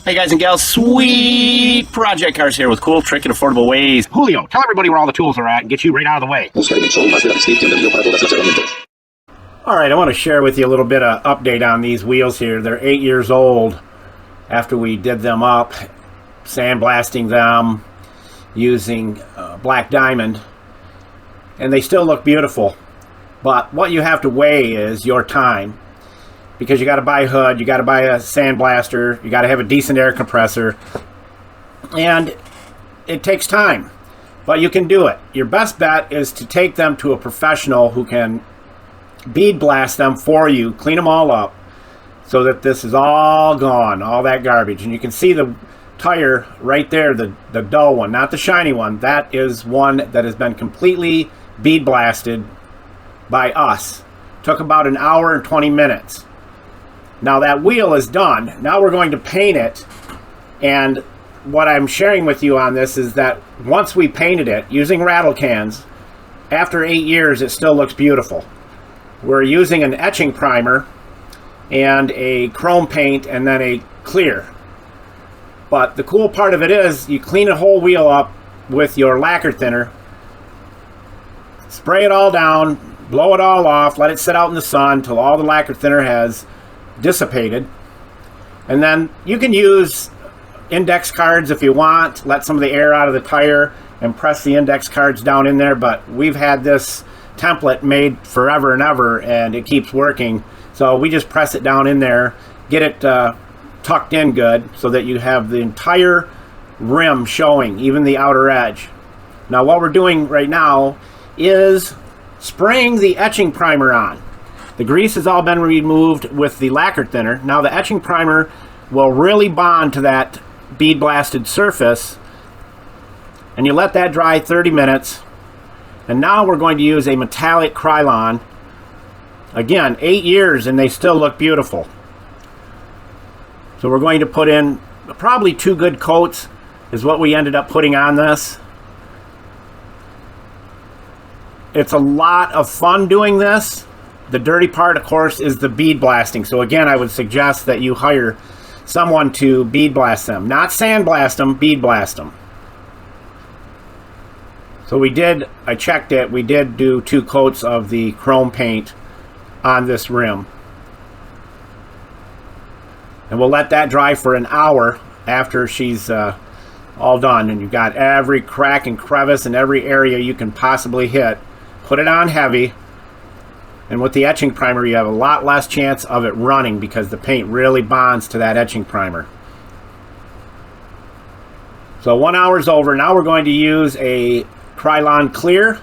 Hey guys and gals, sweet project cars here with cool, trick, and affordable ways. Julio, tell everybody where all the tools are at and get you right out of the way. Alright, I want to share with you a little bit of update on these wheels here. They're 8 years old after we did them up, sandblasting them using black diamond, and they still look beautiful. But what you have to weigh is your time, because you got to buy a hood, you got to buy a sandblaster, you got to have a decent air compressor, and it takes time, but you can do it. Your best bet is to take them to a professional who can bead blast them for you, clean them all up so that this is all gone, all that garbage. And you can see the tire right there, the dull one, not the shiny one. That is one that has been completely bead blasted by us. Took about an hour and 20 minutes. Now that wheel is done. Now we're going to paint it, and what I'm sharing with you on this is that once we painted it using rattle cans, after 8 years it still looks beautiful. We're using an etching primer and a chrome paint and then a clear. But the cool part of it is you clean the whole wheel up with your lacquer thinner, spray it all down, blow it all off, let it sit out in the sun till all the lacquer thinner has dissipated, and then you can use index cards if you want. Let some of the air out of the tire and press the index cards down in there, but we've had this template made forever and ever and it keeps working, so we just press it down in there, get it tucked in good so that you have the entire rim showing, even the outer edge. Now what we're doing right now is spraying the etching primer on. The grease has all been removed with the lacquer thinner. Now the etching primer will really bond to that bead blasted surface, and you let that dry 30 minutes. And now we're going to use a metallic Krylon. Again, 8 years and they still look beautiful. So we're going to put in probably 2 good coats is what we ended up putting on this. It's a lot of fun doing this. The dirty part, of course, is the bead blasting. So again, I would suggest that you hire someone to bead blast them. Not sandblast them, bead blast them. So I checked it, we did do 2 coats of the chrome paint on this rim. And we'll let that dry for an hour after she's all done. And you've got every crack and crevice and every area you can possibly hit. Put it on heavy. And with the etching primer, you have a lot less chance of it running because the paint really bonds to that etching primer. So 1 hour's over. Now we're going to use a Krylon clear.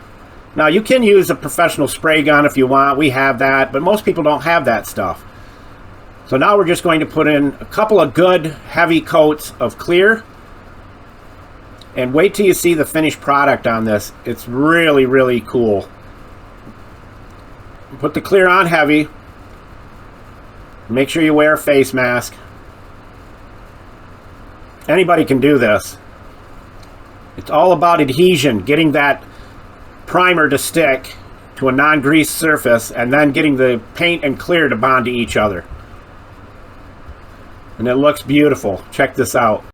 Now you can use a professional spray gun if you want. We have that, but most people don't have that stuff. So now we're just going to put in a couple of good heavy coats of clear. And wait till you see the finished product on this. It's really, really cool. Put the clear on heavy. Make sure you wear a face mask. Anybody can do this. It's all about adhesion, getting that primer to stick to a non-greased surface and then getting the paint and clear to bond to each other. And it looks beautiful. Check this out.